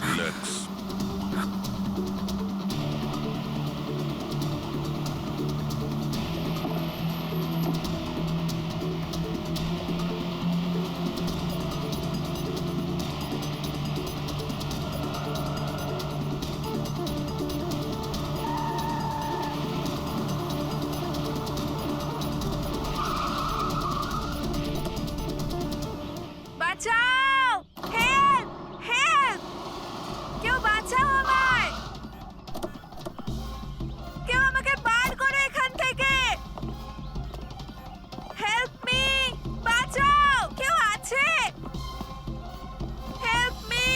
Relax. বাঁচাও! Help! Help! কেউ বাঁচাও আমায়! কেউ আমাকে বার করো এখান থেকে! Help me! বাঁচাও! কেউ আছে? Help me!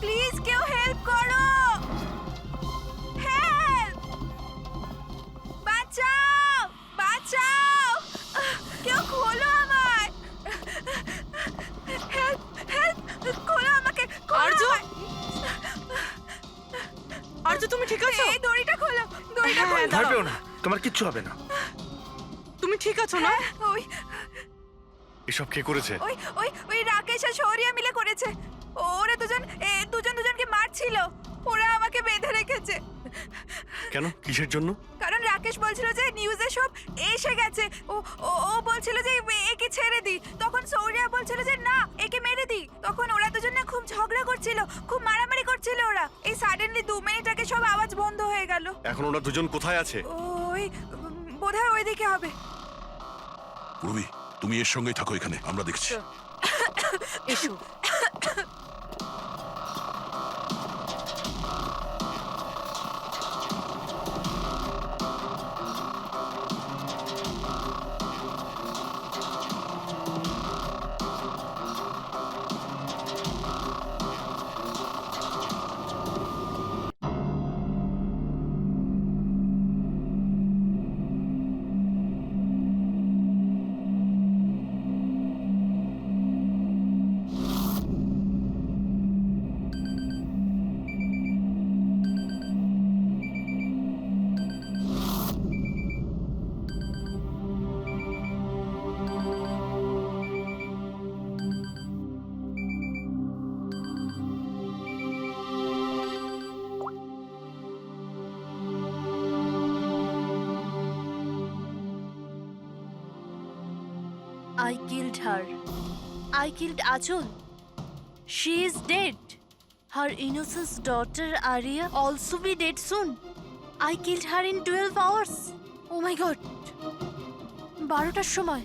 প্লিজ কেউ হেল্প করো! হেল্প! বাঁচাও! বাঁচাও! কেউ খোলো আমায়! হেল্প! হেল্প! খোলো আমাকে! আরজু! আমায়! আরজু, তুমি ঠিক আছো? এই দড়িটা খোলো! দড়িটা হ্যাঁ, খোলো! ভয় পেও না, তোমার কিচ্ছু হবে না। তুমি ঠিক আছো না? ওই এসব কে করেছে? ওই ওই ওই রাকেশ আর শৌর্য মিলে করেছে। ওরা দুজন দুজনকে মারছিল। ওরা আমাকে বেঁধে রেখেছে। কেন? কিসের জন্য? কারণ রাকেশ বলছিল যে নিউজে সব এসে গেছে। ও ও ও বলছিল যে একে ছেড়ে দি। তখন শৌর্য বলছিল যে না, একে মেরে দি। তখন ওরা দুজন না খুব ঝগড়া করছিল, খুব মারামারি করছিল ওরা। এই সাডেনলি 2 মিনিট আগে সব আওয়াজ বন্ধ হয়ে গেল। এখন ওরা দুজন কোথায় আছে? ওই বোধহয় ওইদিকে হবে। পূর্বী, তুমি এর সঙ্গেই থাকো, এখানে আমরা দেখছি। এসো। I killed her. I killed Achal. She is dead. Her innocent daughter Arya also be dead soon. I killed her in 12 hours. Oh my god. 12টার সময়।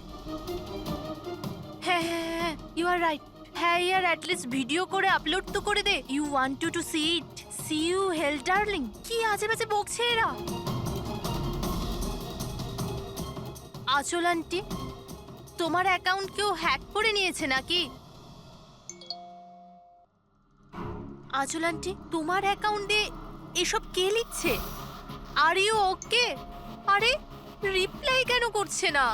হ্যাঁ হ্যাঁ হ্যাঁ, you are right. হ্যাঁ ইয়ার, at least ভিডিও করে upload তো করে দে। You want to see it. See you hell darling. কি আজে বাজে বকছে এরা। আচল আন্টি, তোমার অ্যাকাউন্ট কেউ হ্যাক করে নিয়েছে নাকি? আচল আন্টি, তোমার অ্যাকাউন্টে এসব কে লিখছে? Are you okay? আরে রিপ্লাই কেন করছে না?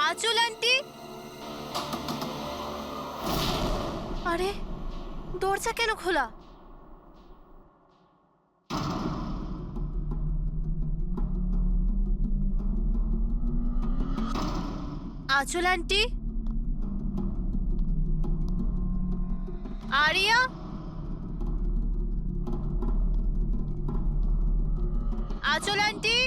আচল আন্টি, আরে দরজা কেন খোলা? আচল আন্টি, আরিয়া, আচল আন্টি,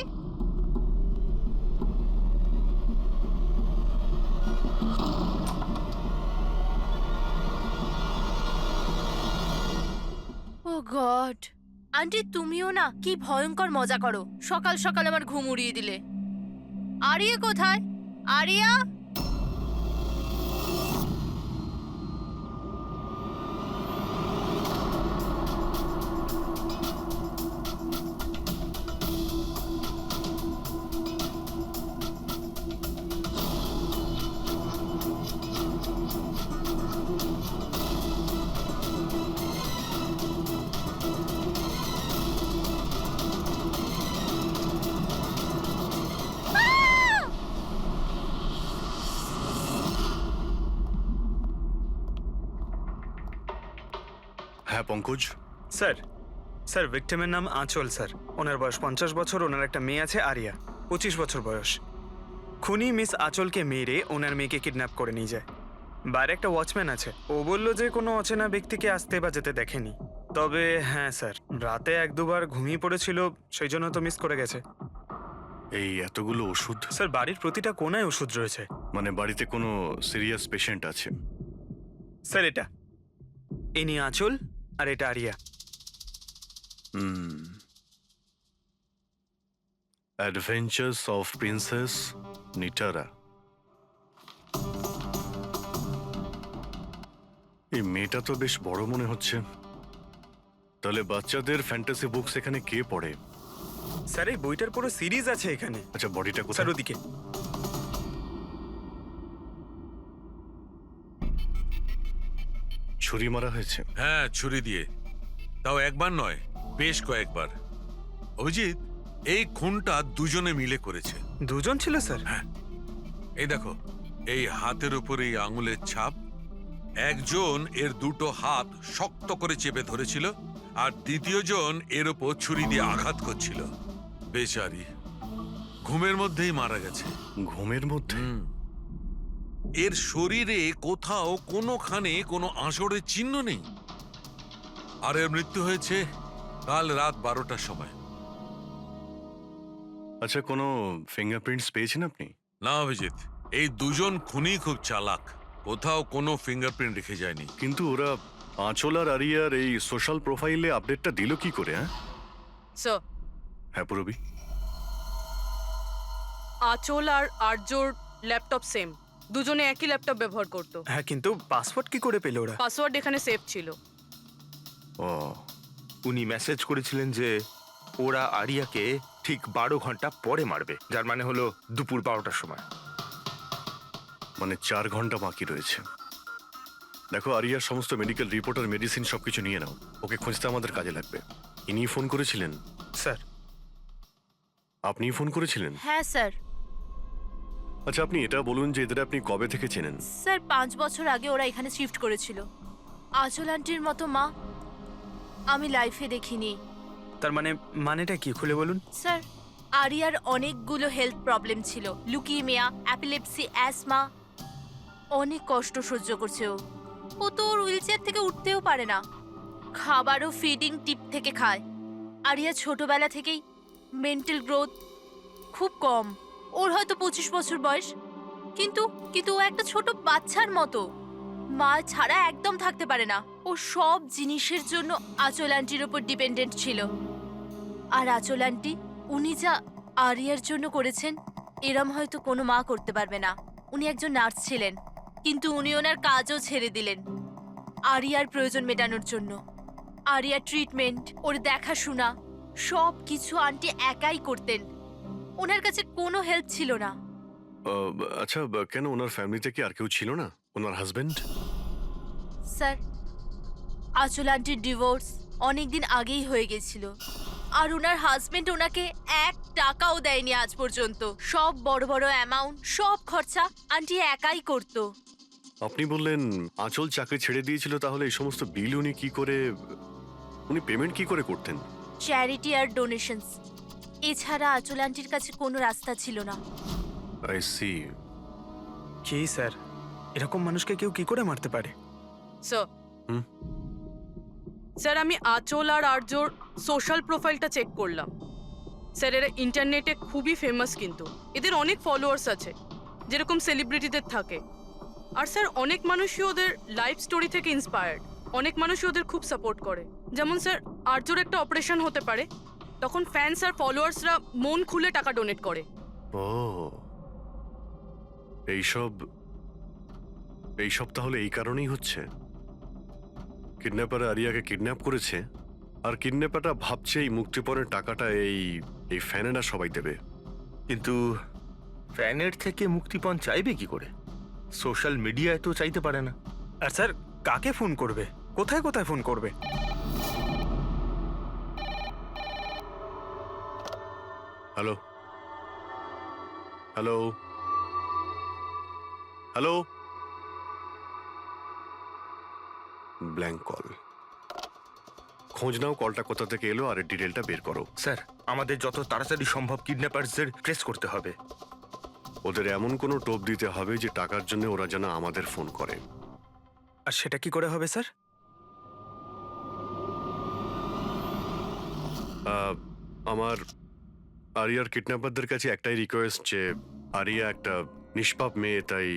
ও গড, আন্টি তুমিও না কি ভয়ঙ্কর মজা করো। সকাল সকাল আমার ঘুম উড়িয়ে দিলে। আরিয়া কোথায়? আরিয়া, হ্যাঁ পঙ্কজ, স্যার স্যার ভিক্টিমের নাম আঁচল স্যার। ওনার বয়স 50 বছর। ওনার একটা মেয়ে আছে আরিয়া, 25 বছর বয়স। খুনি মিস আঁচলকে মেরে ওনার মেয়েকে কিডন্যাপ করে নিয়ে যায়। বাইরে একটা ওয়াচম্যান আছে, ও বলল যে কোনো অচেনা ব্যক্তিকে আসতে বা যেতে দেখেনি। তবে হ্যাঁ স্যার, রাতে 1-2 বার ঘুমিয়ে পড়েছিল, সেই জন্য তো মিস করে গেছে। এই এতগুলো ওষুধ, স্যার বাড়ির প্রতিটা কোনায় ওষুধ রয়েছে। মানে বাড়িতে কোনো সিরিয়াস পেশেন্ট আছে? স্যার এটা ইনি আঁচল আর এটা Aria. Adventures of princess Nitara. এই মেয়েটা তো বেশ বড় মনে হচ্ছে। তাহলে বাচ্চাদের ফ্যান্টাসি বুকস এখানে কে পড়ে? স্যার এই বইটার পুরো সিরিজ আছে এখানে। আচ্ছা, বডিটা কোথায়? স্যার ওদিকে। ছুরি মারা হয়েছে? হ্যাঁ, ছুরি দিয়ে। তাও একবার নয়, বেশ কয়েকবার। অভিজিৎ, এই খুনটা দুজনে মিলে করেছে। দুজন ছিল স্যার? হ্যাঁ, এই দেখো, এই হাতের উপর এই আঙুলের ছাপ। একজন এর দুটো হাত শক্ত করে চেপে ধরেছিল, আর দ্বিতীয় জন এর উপর ছুরি দিয়ে আঘাত করছিল। বেচারি ঘুমের মধ্যেই মারা গেছে। ঘুমের মধ্যে? এর শরীরে কোথাও কোনোখানে কোনো আঁচড়ের চিহ্ন নেই। আর এর মৃত্যু হয়েছে কাল রাত 12টার সময়। আচ্ছা, কোনো ফিঙ্গারপ্রিন্টস পেয়েছেন আপনি? না অভিজিৎ, এই দুজন খুনি খুব চালাক, কোথাও কোনো ফিঙ্গারপ্রিন্ট রেখে যায়নি। কিন্তু ওরা আঁচল আর আরিয়ার এই সোশ্যাল প্রোফাইলে আপডেটটা দিল কি করে? স্যার, হ্যাঁ পুরবি। আঁচল আর আর্যর ল্যাপটপ সেম, দুজনে একই ল্যাপটপ ব্যবহার করতো। হ্যাঁ, কিন্তু পাসওয়ার্ড কি করে পেল ওরা? পাসওয়ার্ড এখানে সেভ ছিল। ও, উনি মেসেজ করেছিলেন যে ওরা আরিয়াকে ঠিক 12 ঘন্টা পরে মারবে, যার মানে হলো দুপুর 12টার সময়। মানে 4 ঘন্টা বাকি রয়েছে। দেখো, আরিয়ার সমস্ত মেডিকেল রিপোর্ট আর মেডিসিন সবকিছু নিয়ে নাও। ওকে খুঁজতে আমাদের কাজে লাগবে। ইনি ফোন করেছিলেন? স্যার আপনিই ফোন করেছিলেন? হ্যাঁ স্যার। আচ্ছা, আপনি এটা বলুন যে এদের আপনি কবে থেকে চেনেন? স্যার 5 বছর আগে ওরা এখানে শিফট করেছিল। আঁচল আন্টির মতো মা আমি লাইফে দেখিনি। তার মানেটা কি, খুলে বলুন। স্যার, আরিয়ার অনেকগুলো হেলথ প্রবলেম ছিল, লুকিমিয়া, অ্যাপিলেপসি, অ্যাসমা। অনেক কষ্ট সহ্য করছে ও তো ওর হুইলচেয়ার থেকে উঠতেও পারে না। খাবারও ফিডিং টিপ থেকে খায়। আরিয়া ছোটবেলা থেকেই মেন্টাল গ্রোথ খুব কম। ওর হয়তো 25 বছর বয়স, কিন্তু কিন্তু ও একটা ছোট বাচ্চার মতো। মা ছাড়া একদম থাকতে পারে না। ও সব জিনিসের জন্য আঁচল আন্টির উপর ডিপেন্ডেন্ট ছিল। আর আঁচল আন্টি উনি যা আরিয়ার জন্য করেছেন, এরম হয়তো কোনো মা করতে পারবে না। উনি একজন নার্স ছিলেন, কিন্তু উনি ওনার কাজও ছেড়ে দিলেন আরিয়ার প্রয়োজন মেটানোর জন্য। আরিয়ার ট্রিটমেন্ট, ওর দেখাশোনা সব কিছু আন্টি একাই করতেন। ওনার কাছে কোনো হেল্প ছিল না। আচ্ছা, কেন ওনার ফ্যামিলিতে কি আর কেউ ছিল না? ওনার হাজবেন্ড? স্যার, আঁচল আন্টির ডিভোর্স অনেকদিন আগেই হয়ে গেছিল, আর ওনার হাজবেন্ড ওনাকে 1 টাকাও দেয়নি আজ পর্যন্ত। সব বড় বড় অ্যামাউন্ট, সব খরচা আন্টি একাই করতো। আপনি বললেন আঁচল চাকরি ছেড়ে দিয়েছিল, তাহলে এই সমস্ত বিল উনি পেমেন্ট কি করে করতেন? চ্যারিটি আর ডোনেশনস, এছাড়া আঁচল আন্টির কাছে কোনো রাস্তা ছিল না। I C. কি স্যার, এরকম মানুষকে কেউ কি করে মারতে পারে? স্যার, হুম? স্যার আমি আঁচল আর আর্যর সোশ্যাল প্রোফাইলটা চেক করলাম। স্যার এরা ইন্টারনেটে খুবই ফেমাস, কিন্তু এদের অনেক ফলোয়ার্স আছে, যেরকম সেলিব্রিটিদের থাকে। আর স্যার অনেক মানুষই ওদের লাইফ স্টোরি থেকে ইন্সপায়ার্ড। অনেক মানুষই ওদের খুব সাপোর্ট করে। যেমন স্যার, আর্যর একটা অপারেশন হতে পারে, তখন ফ্যান্স আর ফলোয়ার্সরা মন খুলে টাকা ডোনেট করে। ও, এইসব তাহলে এই কারণেই হচ্ছে। কিডন্যাপার আরিয়াকে কিডন্যাপ করেছে, আর কিডন্যাপারটা ভাবছে এই মুক্তিপণের টাকাটা এই ফ্যানেরা সবাই দেবে। কিন্তু ফ্যানের থেকে মুক্তিপণ চাইবে কি করে? সোশ্যাল মিডিয়ায় তো চাইতে পারে না। আর স্যার কাকে ফোন করবে, কোথায় কোথায় ফোন করবে? Hello hello hello, blank call. খোঁজ নাও কলটা কোথা থেকে এলো আর এর ডিটেলটা বের করো। স্যার আমাদের যত তাড়াতাড়ি সম্ভব কিডন্যাপারদের ট্রেস করতে হবে। ওদের এমন কোনো টোপ দিতে হবে যে টাকার জন্য ওরা যেন আমাদের ফোন করে। আর সেটা কি করে হবে স্যার? আমার আরিয়ার কিডন্যাপারদের কাছে একটাই রিকোয়েস্ট যে আরিয়া একটা নিষ্পাপ মেয়ে, তাই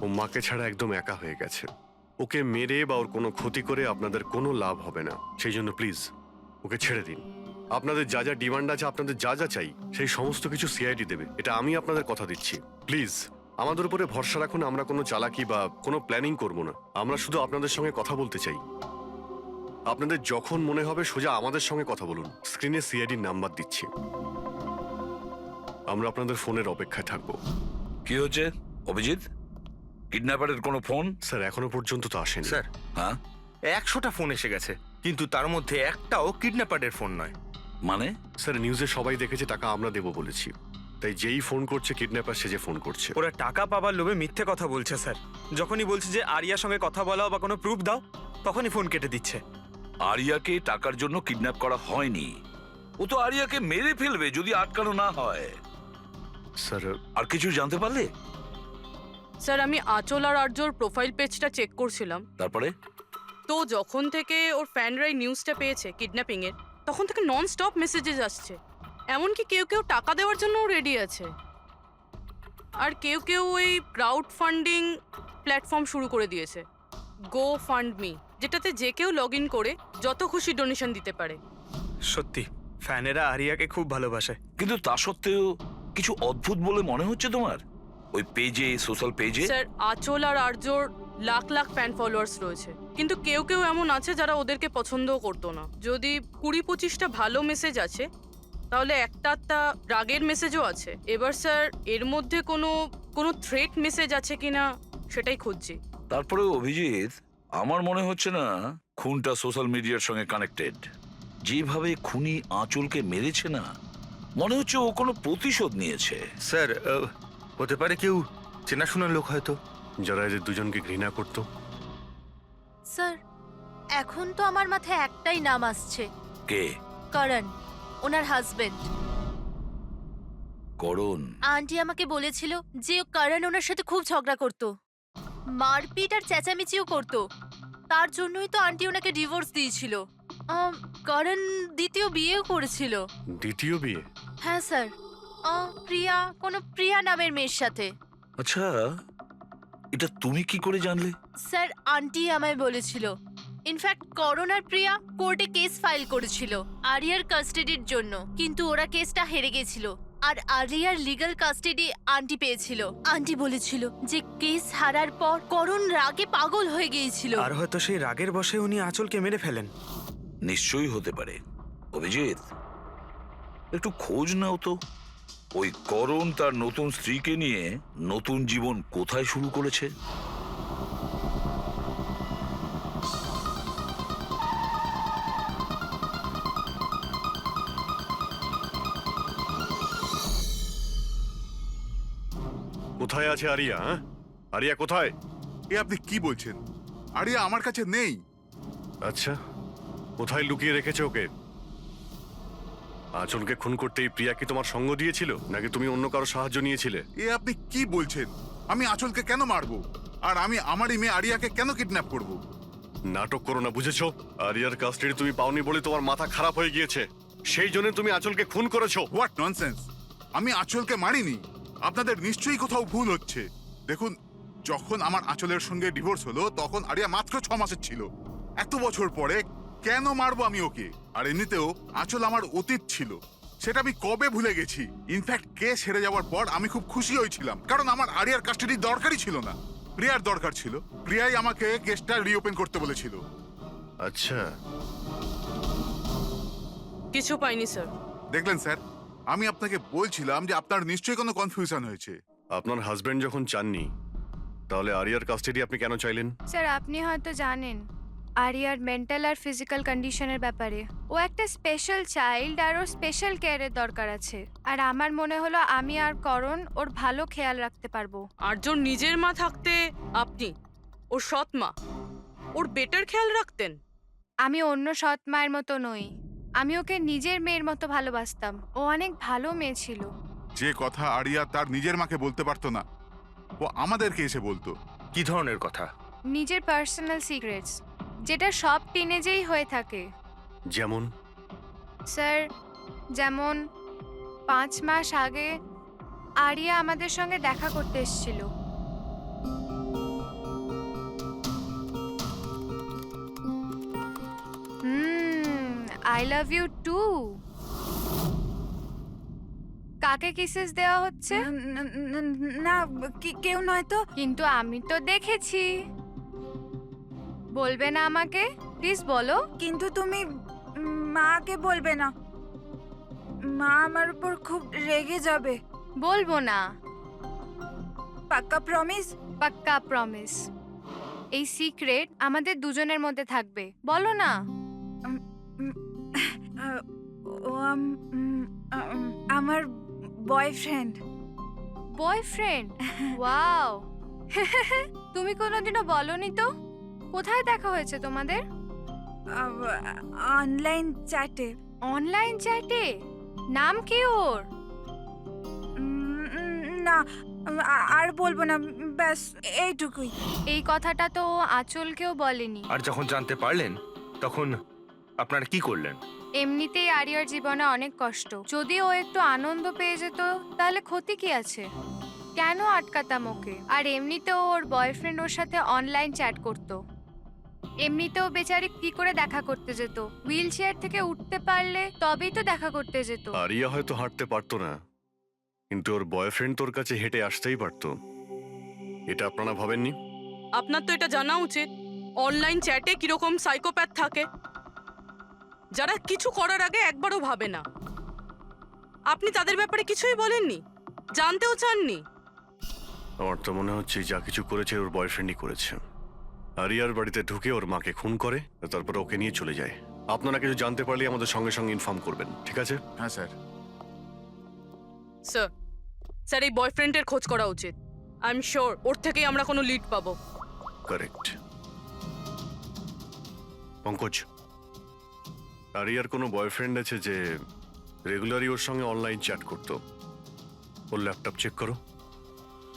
ও মাকে ছাড়া একদম একা হয়ে গেছে। ওকে মেরে বা ওর কোনো ক্ষতি করে আপনাদের কোনো লাভ হবে না, সেই জন্য প্লিজ ওকে ছেড়ে দিন। আপনাদের যা যা ডিমান্ড আছে, আপনাদের যা যা চাই সেই সমস্ত কিছু সিআইডি দেবে, এটা আমি আপনাদের কথা দিচ্ছি। প্লিজ আমাদের উপরে ভরসা রাখুন, আমরা কোনো চালাকি বা কোনো প্ল্যানিং করব না। আমরা শুধু আপনাদের সঙ্গে কথা বলতে চাই। আপনাদের যখন মনে হবে সোজা আমাদের সঙ্গে কথা বলুন। স্ক্রিনে সিআইডির নাম্বার দিচ্ছি, আমরা আপনাদের ফোনের অপেক্ষায় থাকবো। কি হচ্ছে অভিজিৎ? কিডন্যাপারের কোনো ফোন? স্যার এখনো পর্যন্ত তো আসেনি। স্যার হ্যাঁ 100টা ফোন এসে গেছে, কিন্তু তার মধ্যে একটাও কিডন্যাপারের ফোন নয়। মানে? স্যার নিউজে সবাই দেখেছে টাকা আমরা দেবো বলেছি, তাই যেই ফোন করছে কিডন্যাপার সেজে ফোন করছে। ওরা টাকা পাবার লোভে মিথ্যে কথা বলছে স্যার। যখনই বলছে যে আরিয়ার সঙ্গে কথা বলাও বা কোনো প্রুফ দাও, তখনই ফোন কেটে দিচ্ছে। আরিয়াকে টাকার জন্য কিডন্যাপ করা হয়নি, ও তো আরিয়াকে মেরে ফেলবে যদি আটকানো না হয়। স্যার আর কিছু জানতে পারলে? স্যার আমি আঁচল আর আর্যর প্রোফাইল পেজটা চেক করছিলাম, তারপরে? তো যখন থেকে ওর ফ্যানরাই নিউজটা পেয়েছে কিডন্যাপিং এর, তখন থেকে নন স্টপ মেসেজেস আসছে। এমনকি কেউ কেউ টাকা দেওয়ার জন্যও রেডি আছে, আর কেউ কেউ ওই ক্রাউড ফান্ডিং প্ল্যাটফর্ম শুরু করে দিয়েছে, গো ফান্ড মি, যেটাতে যে কেউ লগ ইন করে যত খুশি ডোনেশন দিতে পারে। সত্যি ফ্যানেরা আরিয়াকে খুব ভালোবাসে। কিন্তু তা সত্ত্বেও কিছু অদ্ভুত বলে মনে হচ্ছে তোমার ওই পেজে, সোশ্যাল পেজে? স্যার আঁচল আর আর্যর লাখ লাখ ফ্যান ফলোয়ার্স রয়েছে, কিন্তু কেউ কেউ এমন আছে যারা ওদেরকে পছন্দও করতো না। যদি 20-25টা ভালো মেসেজ আছে, তাহলে একটা রাগের মেসেজও আছে। এবার স্যার এর মধ্যে কোনো থ্রেট মেসেজ আছে কিনা সেটাই খুঁজছি। তারপরে অভিজিৎ, আমার মনে হচ্ছে না খুনটা সোশ্যাল মিডিয়ার সঙ্গে কানেক্টেড। যেভাবে খুনি আঁচলকে মেরেছে না, মনে হচ্ছে ও কোনো প্রতিশোধ নিয়েছে। স্যার হতে পারে কেউ চেনাশোনা লোক হয়তো, যারা এদের দুজনকে ঘৃণা করতো। স্যার এখন তো আমার মাথায় একটাই নাম আসছে, কে? করণ, ওনার হাজবেন্ড। করণ? আন্টি আমাকে বলেছিল যে করণ ওনার সাথে খুব ঝগড়া করতো, মারপিট আর চেঁচামেচিও করতো। তার জন্যই তো আন্টি ওনাকে ডিভোর্স দিয়েছিল। করণ দ্বিতীয় বিয়েও করেছিল। দ্বিতীয় বিয়ে? হ্যাঁ স্যার, প্রিয়া নামের মেয়ের সাথে। আচ্ছা, এটা তুমি কি করে জানলে? স্যার আন্টি আমায় বলেছিল। ইনফ্যাক্ট করণ আর প্রিয়া কোর্টে কেস ফাইল করেছিল আরিয়ার কাস্টাডির জন্য, কিন্তু ওরা কেসটা হেরে গেছিল আর আরিয়ার লিগ্যাল কাস্টাডি আন্টি পেয়েছিল। আন্টি বলেছিল যে কেস হারার পর করণ রাগে পাগল হয়ে গিয়েছিল। আর হয়তো সেই রাগের বশে উনি আঁচলকে মেরে ফেলেন। নিশ্চয়ই হতে পারে। অভিজিৎ, একটু খোঁজ নাও তো, ওই করণ তার নতুন স্ত্রীকে নিয়ে নতুন জীবন কোথায় শুরু করেছে। কোথায় আছে আরিয়া? আরিয়া কোথায়? এ আপনি কি বলছেন? আরিয়া আমার কাছে নেই। আচ্ছা, কোথায় লুকিয়ে রেখেছে ওকে? আঁচলকে খুন করতেই প্রিয়া কি তোমার সঙ্গ দিয়েছিল, নাকি তুমি অন্য কারো সাহায্য নিয়েছিলে? এ আপনি কি বলছেন? আমি আঁচলকে কেন মারবো? আর আমি আমারই মেয়ে আরিয়াকে কেন কিডন্যাপ করব? নাটক করো না, বুঝেছো? আরিয়ার কাস্টাডি তুমি পাওনি বলে তোমার মাথা খারাপ হয়ে গিয়েছে, সেই জন্য তুমি আঁচলকে খুন করেছো। What nonsense! আমি আঁচলকে মারিনি। আপনাদের নিশ্চয়ই কোথাও ভুল হচ্ছে। দেখুন, যখন আমার আঁচলের সঙ্গে ডিভোর্স হলো তখন আরিয়া মাত্র 6 মাসের ছিল। এত বছর পরে কেন মারবো আমি ওকে? আর এমনিতেও আঁচল আমার অতীত ছিল, সেটা আমি কবে ভুলে গেছি। ইনফ্যাক্ট কেস হেরে যাওয়ার পর আমি খুব খুশি হয়েছিলাম, কারণ আমার আরিয়ার কাস্টাডি দরকারই ছিল না, প্রিয়ার দরকার ছিল। প্রিয়াই আমাকে কেসটা রিওপেন করতে বলেছিল। আচ্ছা, কিছু পাইনি স্যার। দেখলেন স্যার, আমি আপনাকে বলছিলাম যে আপনার নিশ্চয়ই কোনো কনফিউশন হয়েছে। আপনার হাজবেন্ড যখন চাননি, তাহলে আরিয়ার কাস্টাডি আপনি কেন চাইলেন? স্যার আপনি হয়তো জানেন আরিয়ার মেন্টাল আর ফিজিক্যাল কন্ডিশনের ব্যাপারে। ও একটা স্পেশাল চাইল্ড আর ওর স্পেশাল কেয়ারের দরকার আছে, আর আমার মনে হলো আমি আর করণ ওর ভালো খেয়াল রাখতে পারবো। আর্যর নিজের মা থাকতে আপনি ওর সৎ মা ওর বেটার খেয়াল রাখতেন? আমি অন্য সৎ মায়ের মতো নই। আমি ওকে নিজের মেয়ের মতো ভালোবাসতাম। ও অনেক ভালো মেয়ে ছিল। যে কথা আরিয়া তার নিজের মাকে বলতে পারতো না, ও আমাদেরকে এসে বলতো। কি ধরনের কথা? নিজের পার্সোনাল সিক্রেটস, যেটা সব টিনেজেই হয়ে থাকে। যেমন স্যার, যেমন 5 মাস আগে আরিয়া আমাদের সঙ্গে দেখা করতে এসেছিল। I love you too. কাকে কিসেস দেওয়া হচ্ছে? না, কেউ নয় তো। কিন্তু আমি তো দেখেছি। বলবে না আমাকে? প্লিজ বলো। কিন্তু তুমি মাকে বলবে না, মা আমার উপর খুব রেগে যাবে। বলবো না। পাক্কা প্রমিস? পাক্কা প্রমিস। এই সিক্রেট আমাদের দুজনের মধ্যে থাকবে। বলো না। ও আমার বয়ফ্রেন্ড। বয়ফ্রেন্ড? ওয়াও। তুমি কোনোদিনও বলনি তো। কোথায় দেখা হয়েছে তোমাদের? অনলাইন চ্যাটে। অনলাইন চ্যাটে? নাম কি ওর? না, আর বলবো না, ব্যাস এইটুকুই। এই কথাটা তো আঁচলকেও বলেনি। আর যখন জানতে পারলেন তখন আপনারা কি করলেন? এমনিতেই আরিয়ার জীবনে অনেক কষ্ট। যদি ও একটু আনন্দ পেয়ে যেত তাহলে ক্ষতি কি আছে? কেন আটকাতাম ওকে? আর এমনিতেও ওর বয়ফ্রেন্ড ওর সাথে অনলাইন চ্যাট করতো। এমনিতেও বেচারি কি করে দেখা করতে যেত? হুইল চেয়ার থেকে উঠতে পারলে তবেই তো দেখা করতে যেত। আরিয়া হয়তো হাঁটতে পারতো না, কিন্তু ওর বয়ফ্রেন্ড তোর কাছে হেঁটে আসতেই পারতো। এটা আপনারা ভাবেননি? আপনার তো এটা জানা উচিত অনলাইন চ্যাটে কিরকম সাইকোপ্যাথ থাকে, যারা কিছু করার আগে একবারও ভাবে না। আপনি তাদের ব্যাপারে কিছুই বলেননি, জানতেও চাননি। আমার তো মনে হচ্ছে যা কিছু করেছে ওর বয়ফ্রেন্ডই করেছে। আরিয়ার বাড়িতে ঢুকে ওর মাকে খুন করে, তারপর ওকে নিয়ে চলে যায়। আপনারা কিছু জানতে পারলে আমাদের সঙ্গে সঙ্গে ইনফর্ম করবেন, ঠিক আছে? হ্যাঁ স্যার। স্যার, স্যার এই বয়ফ্রেন্ডের খোঁজ করা উচিত। আই এম শিওর ওর থেকেই আমরা কোনো লিড পাবো। কারেক্ট। পঙ্কজ, আরিয়ার কোনো বয়ফ্রেন্ড আছে যে রেগুলারই ওর সঙ্গে অনলাইন চ্যাট করতো? ওর ল্যাপটপ চেক করো,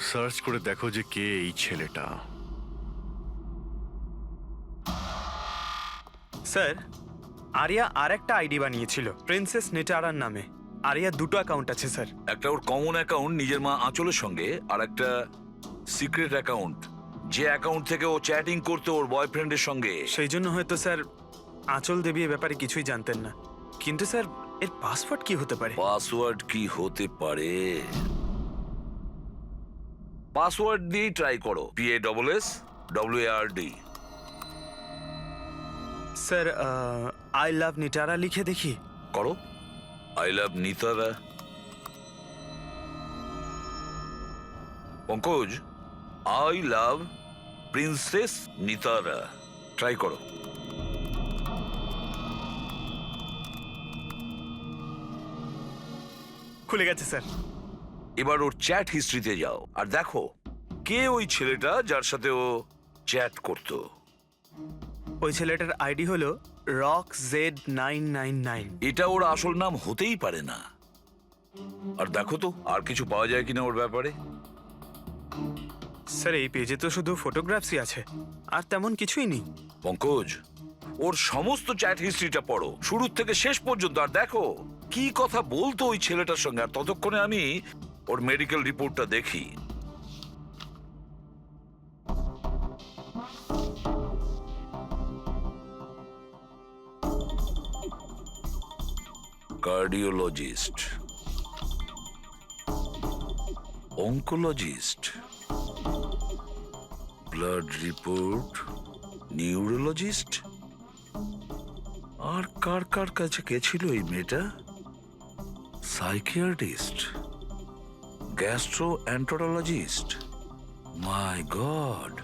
সার্চ করে দেখো যে কে এই ছেলেটা। স্যার, আরিয়া আর একটা আইডি বানিয়েছিল প্রিন্সেস নিটারার নামে। আরিয়া দুটো অ্যাকাউন্ট আছে স্যার। একটা ওর কমন অ্যাকাউন্ট নিজের মা আঁচলের সঙ্গে, আর একটা সিক্রেট অ্যাকাউন্ট, যে অ্যাকাউন্ট থেকে ও চ্যাটিং করতো ওর বয়ফ্রেন্ডের সঙ্গে। সেই জন্য হয়তো স্যার আঁচল দেবী এ ব্যাপারে কিছুই জানতেন না। কিন্তু স্যার এর পাসওয়ার্ড কি হতে পারে? পাসওয়ার্ড কি হতে পারে? পাসওয়ার্ড দিয়ে ট্রাই করো। PASSWARD। Sir I love Nitara লিখে দেখি। করো I love Nitara. Pankaj, I love princess Nitara, try করো। খুলে গেছে স্যার। এবার ওর চ্যাট হিস্ট্রিতে যাও আর দেখো কে ওই ছেলেটা যার সাথে ও চ্যাট করতো। ওই ছেলেটার আইডি হলো RockZ999। এটা ওর আসল নাম হতেই পারে না। আর দেখো তো আর কিছু পাওয়া যায় কিনা ওর ব্যাপারে। স্যার এই পেজে তো শুধু ফটোগ্রাফসই আছে, আর তেমন কিছুই নেই। পঙ্কজ, ওর সমস্ত চ্যাট হিস্ট্রিটা পড়ো শুরু থেকে শেষ পর্যন্ত, আর দেখো কি কথা বলতো ওই ছেলেটার সঙ্গে। আর ততক্ষণে আমি ওর মেডিকেল রিপোর্টটা দেখি। Cardiologist, oncologist, blood report, neurologist. আর কার কার কাছে গেছিল এই মেয়েটা? Psychiatrist, gastroenterologist. মাই গড,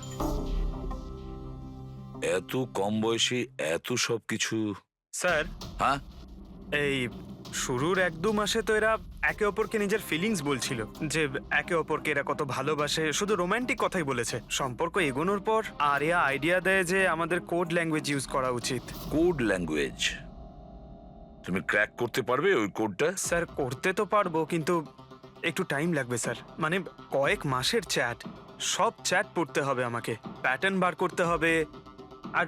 এত কম বয়সে এত সব কিছু। স্যার হ্যাঁ, এই শুরুর 1-2 মাসে তো এরা একে অপরকে নিজের ফিলিংস বলছিল, যে একে অপরকে এরা কত ভালোবাসে, শুধু রোমান্টিক কথাই বলেছে। সম্পর্ক এগোনোর পর আরিয়া আইডিয়া দেয় যে আমাদের কোড ল্যাঙ্গুয়েজ ইউজ করা উচিত। Code language? তুমি ক্র্যাক করতে পারবে ওই কোডটা? স্যার করতে তো পারবো, কিন্তু একটু টাইম লাগবে স্যার। মানে কয়েক মাসের চ্যাট, সব চ্যাট পড়তে হবে আমাকে, প্যাটার্ন বার করতে হবে। আর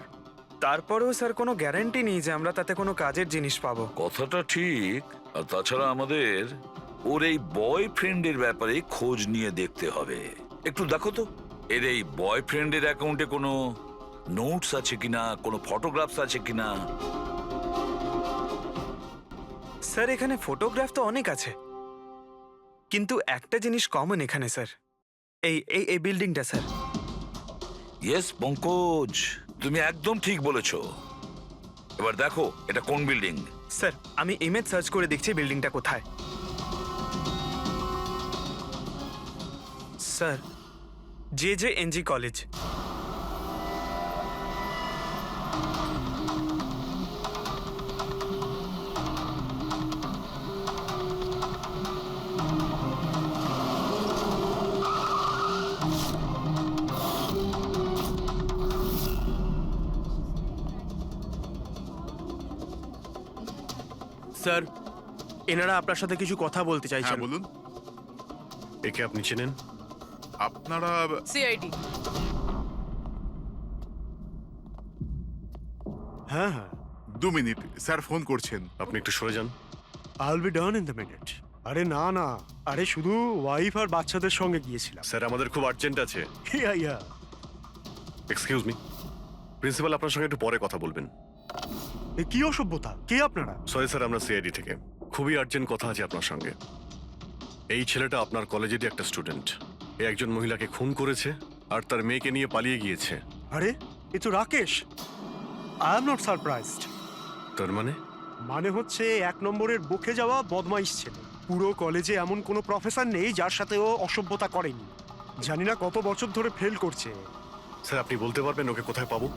তারপরেও স্যার কোনো গ্যারান্টি নেই যে আমরা তাতে কোনো কাজের জিনিস পাবো। কথাটা ঠিক। আর তাছাড়া আমাদের ওর এই বয়ফ্রেন্ডের ব্যাপারে খোঁজ নিয়ে দেখতে হবে। একটু দেখো তো এর এই বয়ফ্রেন্ডের অ্যাকাউন্টে কোনো নোটস আছে কিনা, কোনো ফটোগ্রাফস আছে কিনা। স্যার এখানে ফটোগ্রাফ তো অনেক আছে, কিন্তু একটা জিনিস কমন এখানে স্যার, এই এই এই বিল্ডিংটা স্যার। ইয়েস পঙ্কজ, তুমি একদম ঠিক বলেছো। এবার দেখো এটা কোন বিল্ডিং। স্যার আমি ইমেজ সার্চ করে দেখছি বিল্ডিংটা কোথায়। Sir JJNG college. স্যার, এনারা আপনার সাথে কিছু কথা বলতে চাইছেন। হ্যাঁ বলুন। একে আপনি চেনেন? আপনারা সিআইডি। হ্যাঁ হ্যাঁ, 2 মিনিট, স্যার ফোন করছেন। আপনি একটু সরে যান। I will be done in the minute. আরে না না, আরে শুধু ওয়াইফ আর বাচ্চাদের সঙ্গে গিয়েছিলাম। স্যার আমাদের খুব আর্জেন্ট আছে। ইয়া ইয়া। এক্সকিউজ মি, প্রিন্সিপাল আপনার সঙ্গে একটু পরে কথা বলবেন। এ কি অসভ্যতা? কে আপনারা? সরি স্যার, আমরা সিআইডি থেকে। খুবই আর্জেন্ট কথা আছে আপনার সঙ্গে। এই ছেলেটা আপনার কলেজেরই একটা স্টুডেন্ট। এ একজন মহিলাকে খুন করেছে আর তার মেয়েকে নিয়ে পালিয়ে গিয়েছে। আরে এ তো Rakesh. I am not surprised. তার মানে হচ্ছে 1 নম্বরের বকে যাওয়া বদমাইশ ছেলে। পুরো কলেজে এমন কোনো প্রফেসর নেই যার সাথে ও অসভ্যতা করেনি। জানি না কত বছর ধরে ফেল করছে। স্যার আপনি বলতে পারবেন ওকে কোথায় পাবো?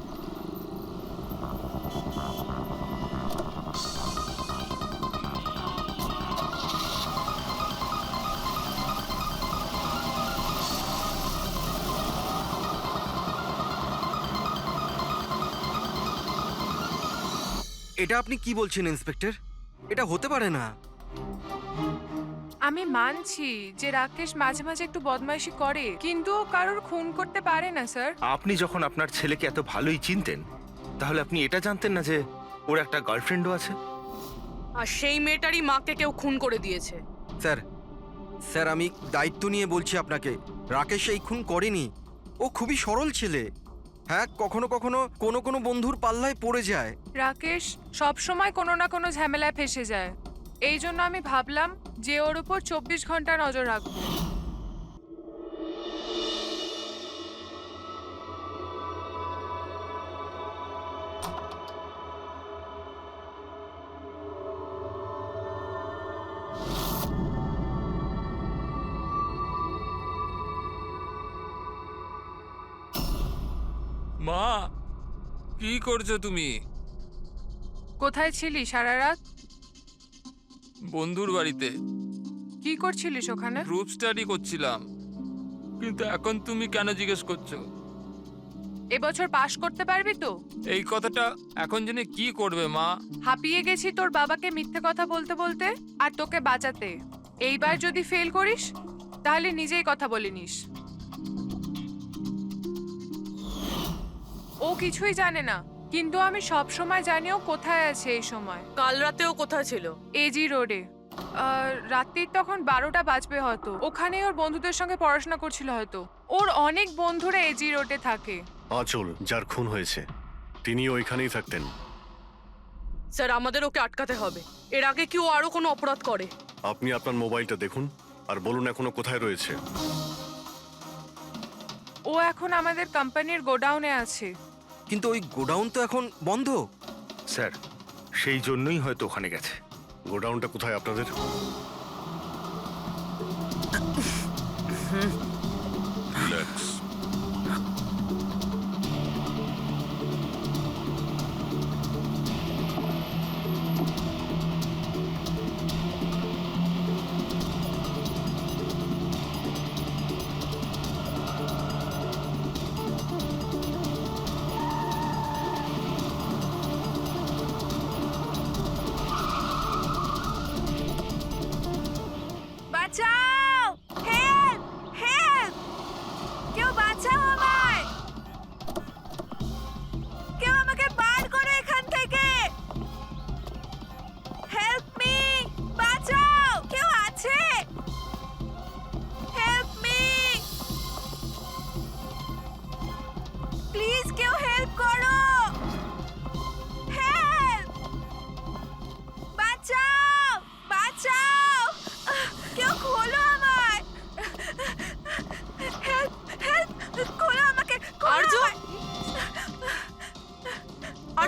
এটা আপনি কি বলছেন ইন্সপেক্টর? এটা হতে পারে না। আমি মানছি যে রাকেশ মাঝে মাঝে একটু বদমাইশি করে, কিন্তু ও কারোর খুন করতে পারে না স্যার। আপনি যখন আপনার ছেলেকে এত ভালোই চিনতেন, তাহলে আপনি এটা জানতেন না যে ওর একটা গার্লফ্রেন্ডও আছে? আর সেই মেয়েটারই মাকে কেউ খুন করে দিয়েছে। স্যার স্যার আমি দায়িত্ব নিয়ে বলছি আপনাকে, রাকেশ এই খুন করেনি। ও খুবই সরল ছেলে। হ্যাঁ, কখনো কখনো কোনো বন্ধুর পাল্লায় পড়ে যায়। রাকেশ সব সময় কোনো না কোনো ঝামেলায় ফেসে যায়। এই জন্য আমি ভাবলাম যে ওর উপর 24 ঘন্টা নজর রাখবো। মা, কি করছো তুমি? কোথায় ছিলি সারা রাত? বন্ধুর বাড়িতে কি করছিলিস ওখানে? গ্রুপ স্টাডি করছিলাম। কিন্তু এখন তুমি কেন জিজ্ঞেস করছো? এবছর পাশ করতে পারবি তো? এই কথাটা এখন জেনে কি করবে মা? হাঁপিয়ে গেছি তোর বাবাকে মিথ্যে কথা বলতে বলতে আর তোকে বাঁচাতে। এইবার যদি ফেল করিস তাহলে নিজেই কথা বলে নিস। ও কিছুই জানে না, কিন্তু আমি সব সময় জানি ও কোথায় আছে। এই সময় কাল রাতেও কোথায় ছিল? এজি রোডে। রাত্রির তখন 12টা বাজবে হয়তো। ওখানে ওর বন্ধুদের সঙ্গে পড়াশোনা করছিল হয়তো। ওর অনেক বন্ধুরা এজি রোডে থাকে। আঁচল যার খুন হয়েছে তিনি ওইখানেই থাকতেন। স্যার আমাদের ওকে আটকাতে হবে। এর আগে কি ও আরো কোনো অপরাধ করে? আপনি আপনার মোবাইলটা দেখুন আর বলুন এখনো কোথায় রয়েছে। ও এখন আমাদের কোম্পানির গোডাউনে আছে। কিন্তু ওই গোডাউন তো এখন বন্ধ। স্যার সেই জন্যই হয়তো ওখানে গেছে। গোডাউনটা কোথায় আপনাদের? রিল্যাক্স।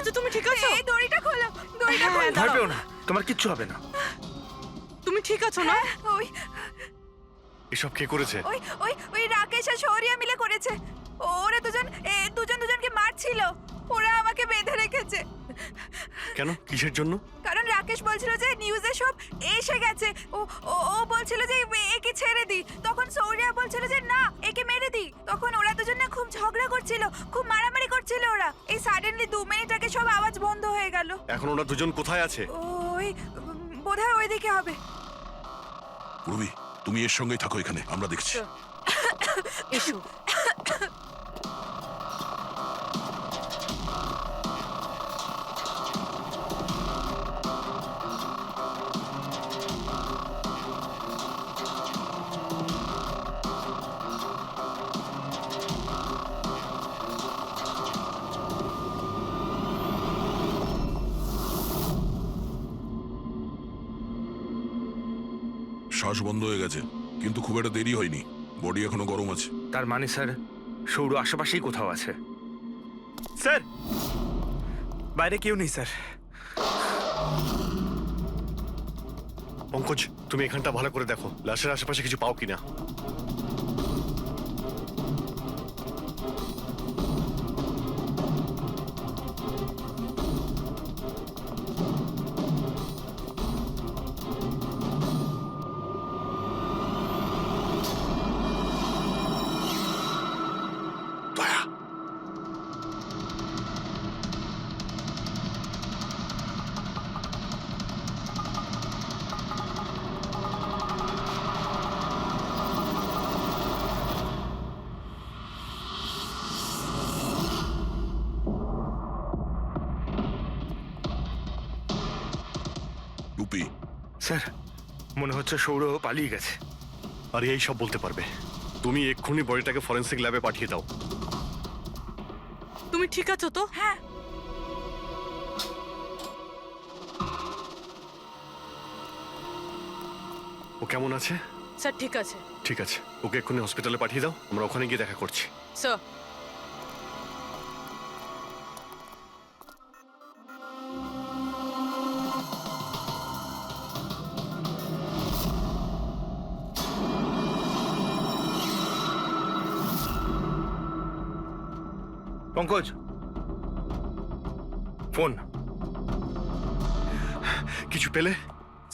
আছো? তুমি ঠিক আছো? এই দড়িটা খোলো, দড়িটা হ্যাঁ, খোলো। ভয় পেও না, তোমার কিচ্ছু হবে না। তুমি ঠিক আছো না? ওই এসব কে করেছে? ওই ওই ওই রাকেশ আর শৌরিয়া মিলে করেছে। ওরা দুজনকে মারছিল। ওরা আমাকে বেঁধে রেখেছে। কেন? কিসের জন্য? কারণ রাকেশ বলছিল যে নিউজে সব এসে গেছে। ও ও ও বলছিল যে একে ছেড়ে দি। তখন শৌরিয়া বলছিল যে না, একে মেরে দি। তখন ওরা দুজনে খুব ঝগড়া করছিল, খুব মারামারি করছিল ওরা। এই সাডেনলি 2 মিনিট আগে সব আওয়াজ বন্ধ হয়ে গেল। এখন ওরা দুজন কোথায় আছে? ওই বোধহয় ওইদিকে হবে। রুবি, তুমি এর সঙ্গেই থাকো এখানে, আমরা দেখছি। এসো। শ্বাস বন্ধ হয়ে গেছে, কিন্তু খুব একটা দেরি হয়নি। বডি এখনো গরম আছে। তার মানে স্যার, সৌর আশেপাশেই কোথাও আছে। স্যার, বাইরে কেউ নেই স্যার। পঙ্কজ, তুমি এখানটা ভালো করে দেখো, লাশের আশেপাশে কিছু পাও কিনা। দয়া, রুপি, স্যার, মনে হচ্ছে সৌর পালিয়ে গেছে। আর এই সব বলতে পারবে। তুমি এক্ষুনি বডিটাকে ফরেন্সিক ল্যাবে পাঠিয়ে দাও। তুমি ঠিক আছো তো? হ্যাঁ, ও কেমন আছে? স্যার ঠিক আছে। ঠিক আছে, ওকে এক্ষুনি হসপিটালে পাঠিয়ে দাও, আমরা ওখানে গিয়ে দেখা করছি। Sir, Pankaj, phone. কিছু পেলে?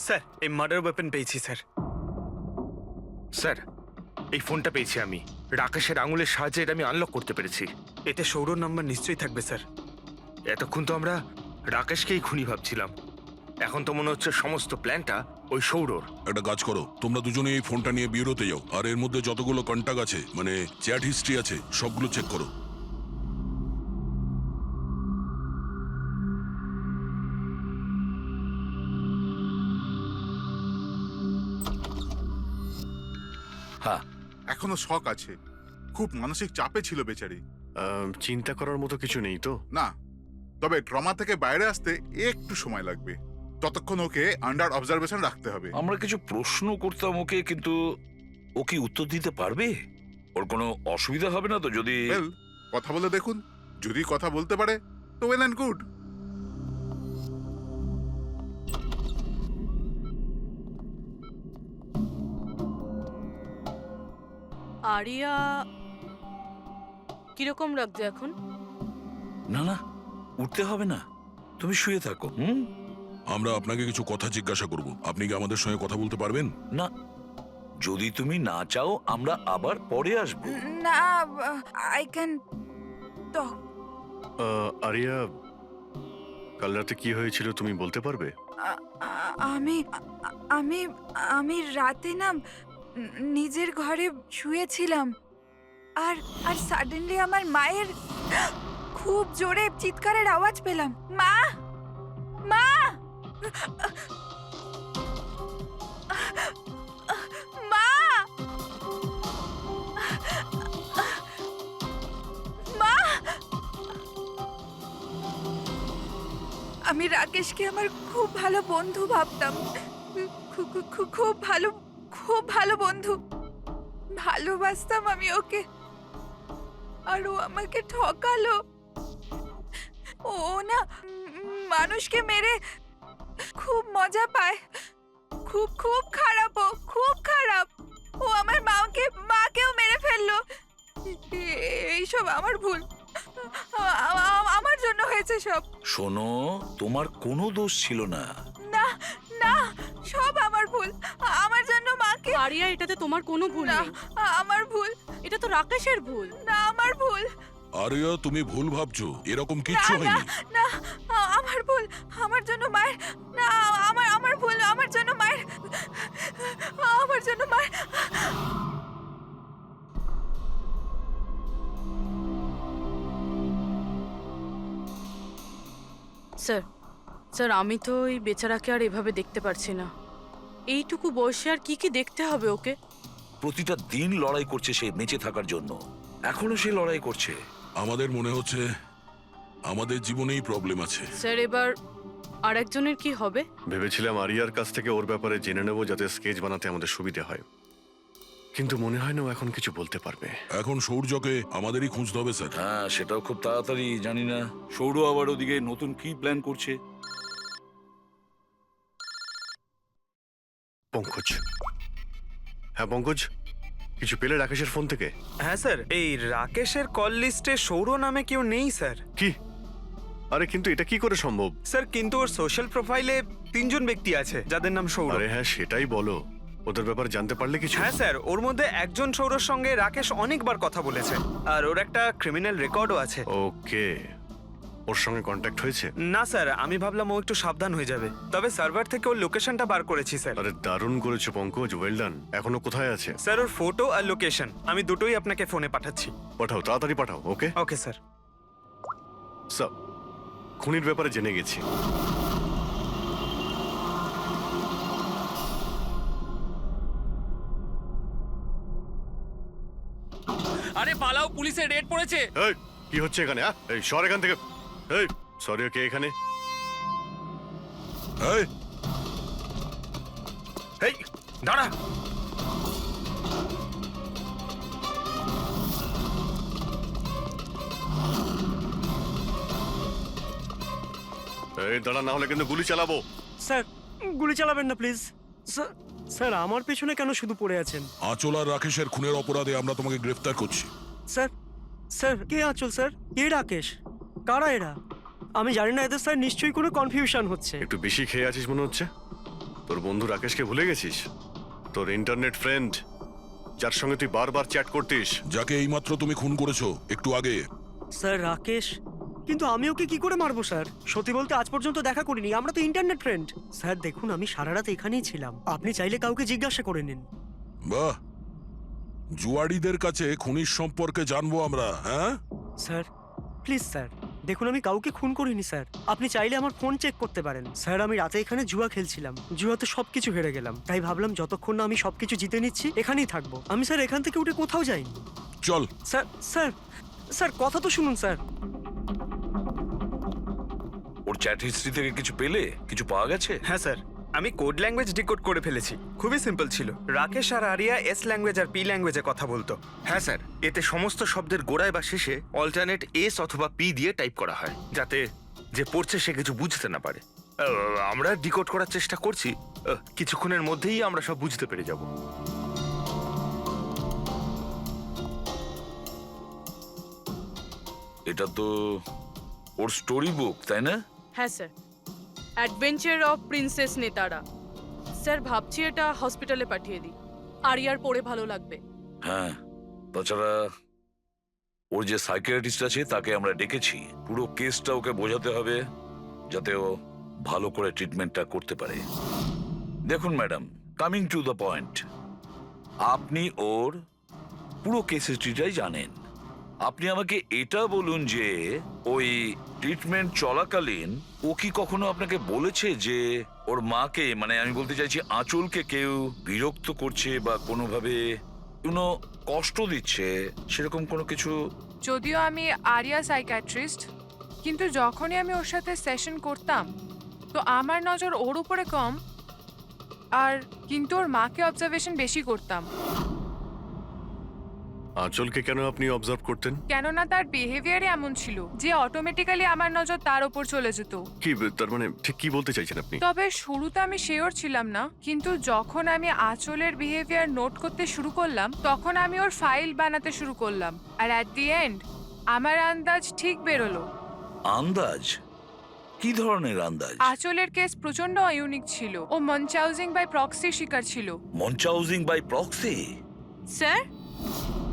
স্যার, এই মার্ডার ওয়েপন পেয়েছি স্যার। স্যার, এই ফোনটা পেয়েছি আমি। রাকেশের আঙুলের সাহায্যে এটা আমি আনলক করতে পেরেছি। এতে সৌরর নাম্বার নিশ্চয়ই থাকবে স্যার। এতক্ষণ তো আমরা রাকেশকেই খুনি ভাবছিলাম, এখন তো মনে হচ্ছে সমস্ত প্ল্যানটা ওই সৌরর। একটা কাজ করো, তোমরা দুজনে এই ফোনটা নিয়ে বিউরোতে যাও, আর এর মধ্যে যতগুলো কন্টাক্ট আছে, মানে চ্যাট হিস্ট্রি আছে, সবগুলো চেক করো। হ্যাঁ, এখনো শক আছে, খুব মানসিক চাপে ছিল বেচারি। চিন্তা করার মতো কিছু নেই তো? না, তবে ট্রমা থেকে বাইরে আসতে একটু সময় লাগবে। ততক্ষণ ওকে আন্ডার অবজারভেশন রাখতে হবে। আমরা কিছু প্রশ্ন করতাম ওকে, কিন্তু ও কি উত্তর দিতে পারবে? ওর কোনো অসুবিধা হবে না তো যদি? ওয়েল, কথা বলে দেখুন, যদি কথা বলতে পারে তো ওয়েল অ্যান্ড গুড। আরিয়া কিরকম লাগছে এখন? না না, উঠতে হবে না, তুমি শুয়ে থাকো। আমরা আপনাকে কিছু কথা জিজ্ঞাসা করব, আপনি কি আমাদের সঙ্গে কথা বলতে পারবেন? না, যদি তুমি না চাও আমরা আবার পরে আসবো। না, আই ক্যান টক। আরিয়া, কাল রাতে কি হয়েছিল তুমি বলতে পারবে? আমি আমি আমি রাতে না নিজের ঘরে শুয়েছিলাম, আর আর সাডেনলি আমার মায়ের খুব জোরে চিৎকারের আওয়াজ পেলাম। মা, মা, মা, মা। আমি রাকেশকে আমার খুব ভালো বন্ধু ভাবতাম, খুব ভালো বন্ধু ভালোবাসতাম আমি ওকে, আর ও আমাকে ঠকালো। ও না মানুষকে মেরে খুব মজা পায়। খুব খুব খারাপ, ও খুব খারাপ। ও আমার মাকেও মেরে ফেললো। এইসব আমার ভুল, আমার জন্য হয়েছে সব। শোনো, তোমার কোনো দোষ ছিল না। না না, সব আমার ভুল। আমার জন্য মাকে। আরিয়া, এটাতে তোমার কোনো ভুল না, নেই। আমার ভুল। এটা তো রাকেশের ভুল। না, আমার ভুল। আরিয়া, তুমি ভুল ভাবছো, এরকম না কিচ্ছু না হয়নি। না, আমার ভুল। আমার জন্য মায়ের। না, আমার ভুল। আমার জন্য মায়ের। আমার জন্য মায়ের। স্যার, স্যার, আমি তো ওই বেচারাকে আর এভাবে দেখতে পারছি না। এইটুকু বয়সে আর কি কি দেখতে হবে ওকে? প্রতিটা দিন লড়াই করছে সে বেঁচে থাকার জন্য, এখনো সে লড়াই করছে। আমাদের মনে হচ্ছে আমাদের জীবনেই প্রবলেম আছে। স্যার, এবার আর একজনের কি হবে? ভেবেছিলাম আরিয়ার কাছ থেকে ওর ব্যাপারে জেনে নেব, যাতে স্কেচ বানাতে আমাদের সুবিধে হয়, কিন্তু মনে হয় না ও এখন কিছু বলতে পারবে। এখন সূর্যকে আমাদেরই খুঁজতে হবে স্যার। হ্যাঁ, সেটাও খুব তাড়াতাড়ি। জানি না সৌর আবার ওদিকে নতুন কি প্ল্যান করছে। পঙ্কজ। হ্যাঁ পঙ্কজ, কিছু পেলে রাকেশের ফোন থেকে? হ্যাঁ স্যার, এই রাকেশের কল লিস্টে সৌর নামে কেউ নেই স্যার। কি? আরে কিন্তু এটা কি করে সম্ভব? স্যার, কিন্তু ওর সোশ্যাল প্রোফাইলে 3 জন ব্যক্তি আছে যাদের নাম সৌর। আরে হ্যাঁ, সেটাই বলো। ওদের ব্যাপারে জানতে পারলে কিছু? হ্যাঁ স্যার, ওর মধ্যে একজন সৌরর সঙ্গে রাকেশ অনেকবার কথা বলেছে, আর ওর একটা ক্রিমিনাল রেকর্ডও আছে। ওকে, ওর সঙ্গে কন্ট্যাক্ট হয়েছে? না স্যার, আমি ভাবলাম ও একটু সাবধান হয়ে যাবে, তবে সার্ভার থেকে ওর লোকেশনটা বার করেছি স্যার। আরে দারুণ করেছো পঙ্কজ, ওয়েল ডান। এখনো কোথায় আছে? স্যার, ওর ফটো আর লোকেশন আমি দুটোই আপনাকে ফোনে পাঠাচ্ছি। পাঠাও, তাড়াতাড়ি পাঠাও। ওকে ওকে স্যার। সব খুনির ব্যাপারে জেনে গেছি। আরে পালাও, পুলিশের রেড পড়েছে। এই কি হচ্ছে এখানে? এই সর এখান থেকে। এই সরি, কে এখানে? এই, এই দাঁড়া। এই দাঁড়া, না হলে কিন্তু গুলি চালাবো। স্যার, গুলি চালাবেন না প্লিজ। স্যার, আমার পেছনে কেন শুধু পড়ে আছেন? আঁচল আর রাকেশের খুনের অপরাধে আমরা তোমাকে গ্রেফতার করছি। স্যার, স্যার, কে আঁচল স্যার? কে রাকেশ? কারা এরা? আমি জানি না এদের, স্যার নিশ্চয়ই কোনো কনফিউশন হচ্ছে। একটু বেশি খেয়ে আছিস মনে হচ্ছে। তোর বন্ধু রাকেশকে ভুলে গেছিস? তোর ইন্টারনেট ফ্রেন্ড, যার সঙ্গে তুই বারবার চ্যাট করতিস। যাকে এইমাত্র তুমি খুন করেছো একটু আগে। স্যার, রাকেশ? কিন্তু আমি ওকে কি করে মারবো স্যার? সত্যি বলতে আজ পর্যন্ত দেখা করিনি, আমরা তো ইন্টারনেট ফ্রেন্ড। স্যার দেখুন, আমি সারা রাত এখানেই ছিলাম, আপনি চাইলে কাউকে জিজ্ঞাসা করে নিন। বাহ, জুয়াড়িদের কাছে খুনির সম্পর্কে জানবো আমরা। হ্যাঁ স্যার প্লিজ স্যার, দেখুন আমি কাউকে খুন করিনি স্যার, আপনি চাইলে আমার ফোন চেক করতে পারেন। স্যার, আমি রাতে এখানে জুয়া খেলছিলাম, জুয়াতে সবকিছু হেরে গেলাম, তাই ভাবলাম যতক্ষণ না আমি সবকিছু জিতে নিচ্ছি এখানেই থাকবো। আমি স্যার এখান থেকে উঠে কোথাও যাইনি। চল। স্যার স্যার স্যার, কথা তো শুনুন স্যার। ওর চ্যাট হিস্ট্রি থেকে কিছু পেলে? কিছু পাওয়া গেছে? হ্যাঁ স্যার, আমি কোড ল্যাঙ্গুয়েজ ডিকোড করে ফেলেছি। খুবই সিম্পল ছিল। রাকেশ আর আরিয়া এস ল্যাঙ্গুয়েজ আর পি ল্যাঙ্গুয়েজে কথা বলতো। হ্যাঁ স্যার, এতে সমস্ত শব্দের গোড়ায় বা শেষে অল্টারনেট এস অথবা পি দিয়ে টাইপ করা হয়, যাতে যে পড়ছে সে কিছু বুঝতে না পারে। আমরা ডিকোড করার চেষ্টা করছি, কিছুক্ষণের মধ্যেই আমরা সব বুঝতে পেরে যাব। এটা তো ওর স্টোরি বুক, তাই না? হ্যাঁ স্যার, অ্যাডভেঞ্চার অফ প্রিন্সেস নেতারা। স্যার, ভাবছি এটা হসপিটালে পাঠিয়ে দিই, আরিয়ার পড়ে ভালো লাগবে। হ্যাঁ, তাছাড়া ওর যে সাইকিয়াট্রিস্ট আছে তাকে আমরা ডেকেছি। পুরো কেসটা ওকে বোঝাতে হবে, যাতে ও ভালো করে ট্রিটমেন্টটা করতে পারে। দেখুন madam, coming to the point, আপনি ওর পুরো কেস হিস্ট্রিটাই জানেন। আপনি আমাকে এটা বলুন যে ওই ট্রিটমেন্ট চলাকালীন ও কি কখনো আপনাকে বলেছে যে ওর মাকে, মানে আমি বলতে চাইছি আঁচলকে, কেউ বিরক্ত করছে বা কোনোভাবে কোনো কষ্ট দিচ্ছে, সেরকম কোনো কিছু? যদিও আমি আরিয়া সাইকিয়াট্রিস্ট, কিন্তু যখনই আমি ওর সাথে সেশন করতাম তো আমার নজর ওর উপরে কম, আর কিন্তু ওর মাকে অবজারভেশন বেশি করতাম। আঁচলকে কেন আপনি অবজার্ভ করতেন? কেননা তার বিহেভিয়ারে এমন ছিল যে অটোমেটিক্যালি আমার নজর তার ওপর চলে যেত। কি তার মানে ঠিক কি বলতে চাইছেন আপনি? তবে শুরুতে আমি শিওর ছিলাম না, কিন্তু যখন আমি আঁচলের বিহেভিয়ার নোট করতে শুরু করলাম তখন আমি ওর ফাইল বানাতে শুরু করলাম, আর অ্যাট দি এন্ড আমার আন্দাজ ঠিক বেরোলো। আন্দাজ? কি ধরনের আন্দাজ? আঁচলের কেস প্রচন্ড ইউনিক ছিল। ও মনচাউজিং বাই প্রক্সি শিকার ছিল। মনচাউজিং বাই প্রক্সি? স্যার,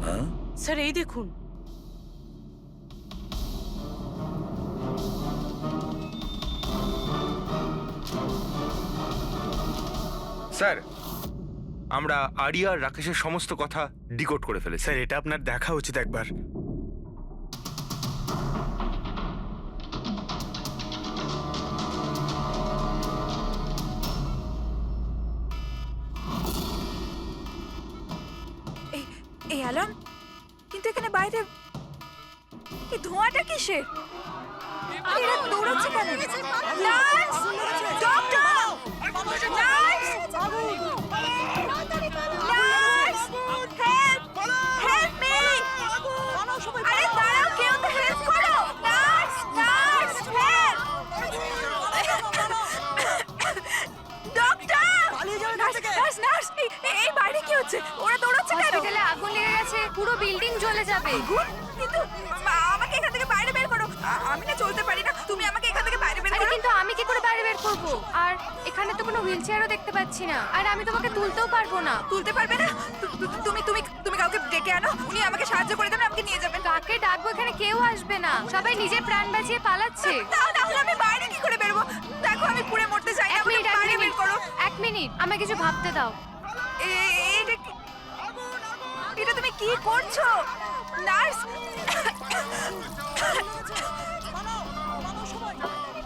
হ্যাঁ, স্যার এই দেখুন। স্যার, আমরা আরিয়া আর রাকেশের সমস্ত কথা ডিকোড করে ফেলেছি। স্যার এটা আপনার দেখা উচিত একবার। এই অ্যালার্ম, কিন্তু এখানে বাইরে এই ধোঁয়াটা কিসের? এরা দৌড়াচ্ছে কেন? Nurse! Doctor! Nurse! Nurse! Help! Help me! আরে দাঁড়াও, কেউ তো হেল্প করো! Nurse! Nurse! Help! Doctor! Nurse! Nurse! এই বাইরে কি হচ্ছে? ওরা দৌড়াচ্ছে কেন? হসপিটালে আগুন লেগে গেছে, পুরো বিল্ডিং জ্বলে যাবে। আগুন? কিন্তু আমাকে এখান থেকে বাইরে বের করো। আমি না চলতে পারি না, তুমি আমাকে এখান থেকে বাইরে বের আরে করো। কিন্তু আমি কি করে বাইরে বের করব? আর এখানে তো কোনো হুইলচেয়ারও দেখতে পাচ্ছি না, আর আমি তোমাকে তুলতেও পারবো না। তুলতে পারবে না? তুমি তুমি তুমি কাউকে ডেকে আনো, উনি আমাকে সাহায্য করে দেবেন, আমাকে নিয়ে যাবেন। কাকে ডাকবো? এখানে কেউ আসবে না, সবাই নিজের প্রাণ বাঁচিয়ে পালাচ্ছে। তাহলে আমি বাইরে কি করে বেরোবো? দেখো আমি পুড়ে মরতে চাই না, এক আমাকে মিনিট, বাইরে বের করো। এক মিনিট, আমাকে কিছু ভাবতে দাও। এটা এটা তুমি কি করছো নার্স?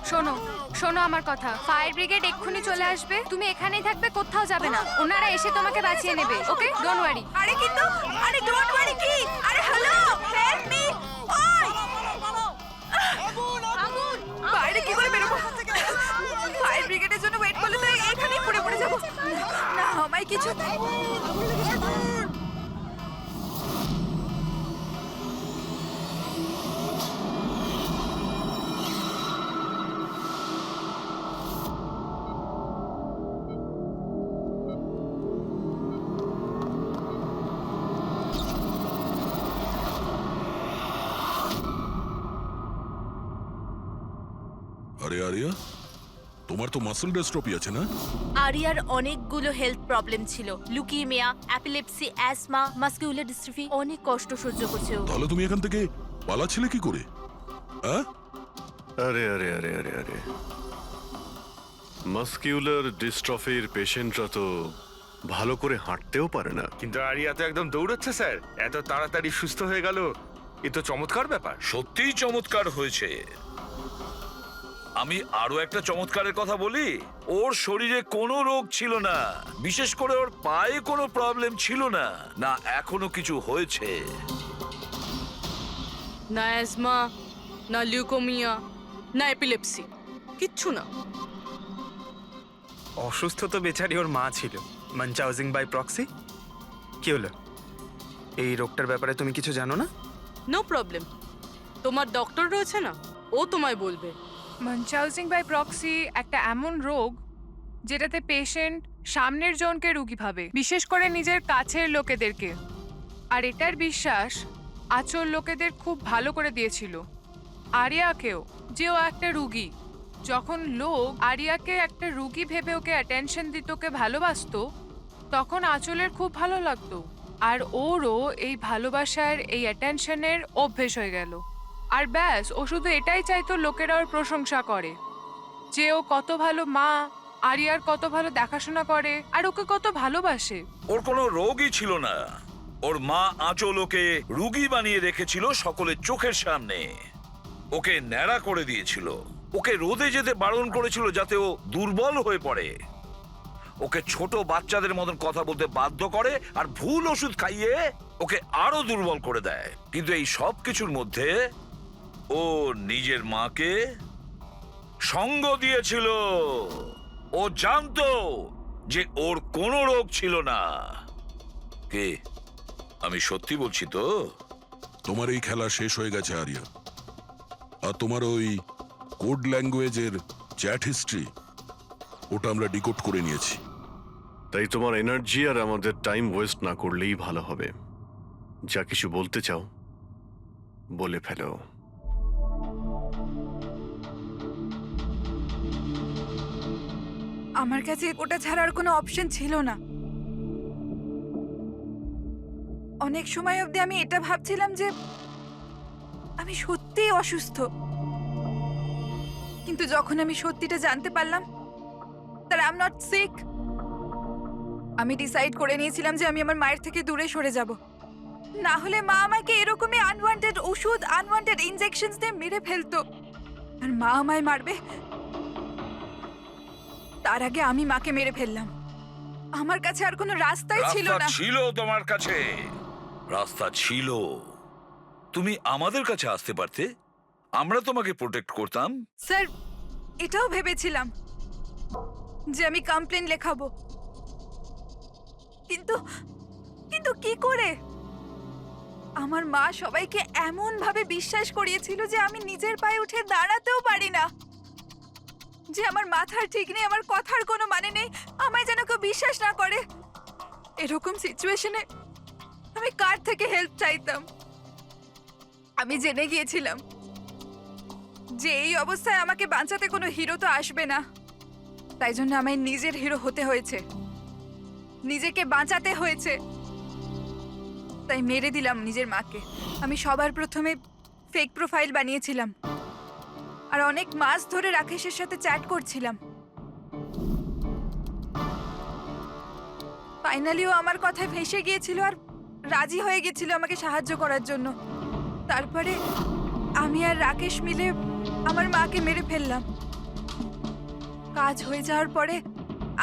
শোনো শোনো আমার কথা, ফায়ার ব্রিগেড এক্ষুনি চলে আসবে, তুমি এখানেই থাকবে, কোথাও যাবে না। ওনারা এসে তোমাকে বাঁচিয়ে নেবে, ওকে? Don't worry. আরে কিন্তু আরে ডোন্ট ওয়ারি কি? আরে হ্যালো, হেল্প মি! ওই বাইরে কি করে বেরোবো? ফায়ার ব্রিগেডের জন্য ওয়েট করলে তো এখানেই পড়ে যাবো। না আমায় কিছু আরে আরিয়া, তোমার তো মাসল ডিস্ট্রফি আছে না? আরিয়ার অনেকগুলো হেলথ প্রবলেম ছিল, লুকিমিয়া, অ্যাপিলেপসি, অ্যাজমা, মাসকিউলার ডিস্ট্রফি, অনেক কষ্ট সহ্য করছে ও। তাহলে তুমি এখান থেকে পালাচ্ছিলে কি করে? হ্যাঁ, আরে আরে আরে আরে আরে মাসকিউলার ডিস্ট্রফির পেশেন্টরা তো ভালো করে হাঁটতেও পারে না। কিন্তু আরিয়া তো একদম দৌড়চ্ছে স্যার, এত তাড়াতাড়ি সুস্থ হয়ে গেল, এ তো চমৎকার ব্যাপার। সত্যিই চমৎকার হয়েছে। আমি আরো একটা চমৎকারের কথা বলি, ওর শরীরে কোনো রোগ ছিল না, বিশেষ করে ওর পায়ে কোনো প্রবলেম ছিল না, না এখনো কিছু হয়েছে। না অ্যাজমা, না লিউকোমিয়া, না এপিলেপসি, কিচ্ছু না। অসুস্থ তো বেচারি ওর মা ছিল, মনচাউজিং বাই প্রক্সি। কি হলো? এই রোগটার ব্যাপারে তুমি কিছু জানো না? নো প্রবলেম, তোমার ডক্টর রয়েছে না, ও তোমায় বলবে। মনচাউজিং বাই প্রক্সি একটা এমন রোগ যেটাতে পেশেন্ট সামনের জনকে রোগী ভাবে, বিশেষ করে নিজের কাছের লোকেদেরকে। আর এটার বিশ্বাস আঁচল লোকেদের খুব ভালো করে দিয়েছিল, আরিয়াকেও, যে ও একটা রুগী। যখন লোক আরিয়াকে একটা রুগী ভেবে ওকে অ্যাটেনশন দিত, ওকে ভালোবাসতো, তখন আঁচলের খুব ভালো লাগতো। আর ওরও এই ভালোবাসার, এই অ্যাটেনশনের অভ্যেস হয়ে গেল। আর ব্যাস, ও শুধু এটাই চাইতো লোকেরা ওর প্রশংসা করে, যে ও কত ভালো মা, আরিয়ার কত ভালো দেখাশোনা করে, আর ওকে কত ভালোবাসে। ওর কোনো রোগই ছিল না, ওর মা আঁচল ওকে রুগী বানিয়ে রেখেছিল সকলের চোখের সামনে। ওকে ন্যাড়া করে দিয়েছিল, ওকে রোদে যেতে বারণ করেছিল যাতে ও দুর্বল হয়ে পড়ে, ওকে ছোট বাচ্চাদের মতন কথা বলতে বাধ্য করে, আর ভুল ওষুধ খাইয়ে ওকে আরো দুর্বল করে দেয়। কিন্তু এই সব কিছুর মধ্যে ও নিজের মাকে সঙ্গ দিয়েছিল। ও জানতো যে ওর কোনো রোগ ছিল না। কে আমি সত্যি বলছি তো। তোমার এই খেলা শেষ হয়ে গেছে আরিয়া, আর তোমার ওই কোড ল্যাঙ্গুয়েজের চ্যাট হিস্ট্রি ওটা আমরা ডিকোড করে নিয়েছি। তাই তোমার এনার্জি আর আমাদের টাইম ওয়েস্ট না করলেই ভালো হবে। যা কিছু বলতে চাও বলে ফেলো। আমার কাছে ওটা ছাড়ার কোনো অপশন ছিল না। অনেক সময় অবধি আমি এটা ভাবছিলাম যে আমি সত্যিই অসুস্থ, কিন্তু যখন আমি সত্যিটা জানতে পারলাম that I'm not sick, আমি ডিসাইড করে নিয়েছিলাম যে আমি আমার মায়ের থেকে দূরে সরে যাব। না হলে মা আমাকে এরকমই আনওয়ান্টেড ওষুধ, আনওয়ান্টেড ইনজেকশনস দিয়ে মেরে ফেলতো। আর মা আমায় মারবে তার আগে আমি মাকে মেরে ফেললাম। আমার কাছে আর কোনো রাস্তাই ছিল রাস্তা না। ছিল তোমার কাছে, রাস্তা ছিল। তুমি আমাদের কাছে আসতে পারতে, আমরা তোমাকে প্রোটেক্ট করতাম। স্যার, এটাও ভেবেছিলাম যে আমি কমপ্লেন লেখাবো, কিন্তু কিন্তু কি করে? আমার মা সবাইকে এমন ভাবে বিশ্বাস করিয়েছিল যে আমি নিজের পায়ে উঠে দাঁড়াতেও পারি না, যে আমার মাথার ঠিক নেই, আমার কথার কোনো মানে নেই, আমায় যেন কেউ বিশ্বাস না করে। এরকম সিচুয়েশনে আমি কার থেকে হেল্প চাইতাম? আমি জেনে গিয়েছিলাম যে এই অবস্থায় আমাকে বাঁচাতে কোনো হিরো তো আসবে না, তাই জন্য আমায় নিজের হিরো হতে হয়েছে, নিজেকে বাঁচাতে হয়েছে। তাই মেরে দিলাম নিজের মাকে। আমি সবার প্রথমে ফেক প্রোফাইল বানিয়েছিলাম আর অনেক মাস ধরে রাকেশের সাথে চ্যাট করছিলাম। ফাইনালিও আমার কথায় ফেঁসে গিয়েছিল আর রাজি হয়ে গেছিল আমাকে সাহায্য করার জন্য। তারপরে আমি আর রাকেশ মিলে আমার মাকে মেরে ফেললাম। কাজ হয়ে যাওয়ার পরে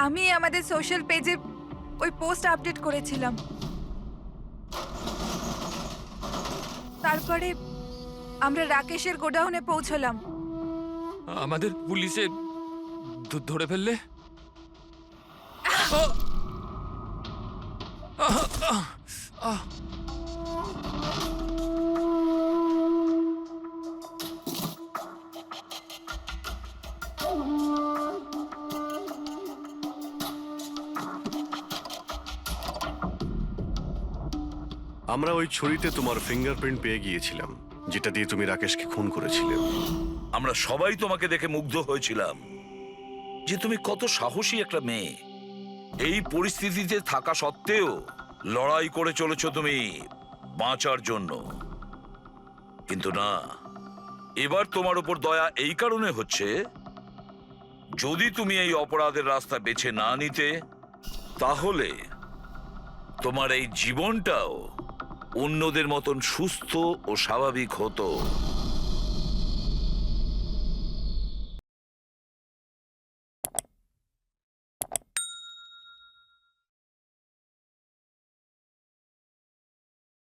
আমি আমাদের সোশ্যাল পেজে ওই পোস্ট আপডেট করেছিলাম। তারপরে আমরা রাকেশের গোডাউনে পৌঁছলাম। আমাদের পুলিশে ধরে ফেললে? আমরা ওই ছুরিতে তোমার ফিঙ্গারপ্রিন্ট পেয়ে গিয়েছিলাম, যেটা দিয়ে তুমি রাকেশকে খুন করেছিলে। আমরা সবাই তোমাকে দেখে মুগ্ধ হয়েছিলাম যে তুমি কত সাহসী একটা মেয়ে। এই পরিস্থিতিতে থাকা সত্ত্বেও লড়াই করে চলেছো তুমি বাঁচার জন্য। কিন্তু না, এবার তোমার উপর দয়া এই কারণে হচ্ছে, যদি তুমি এই অপরাধের রাস্তা বেছে না নিতে, তাহলে তোমার এই জীবনটাও অন্যদের মতন সুস্থ ও স্বাভাবিক হতো।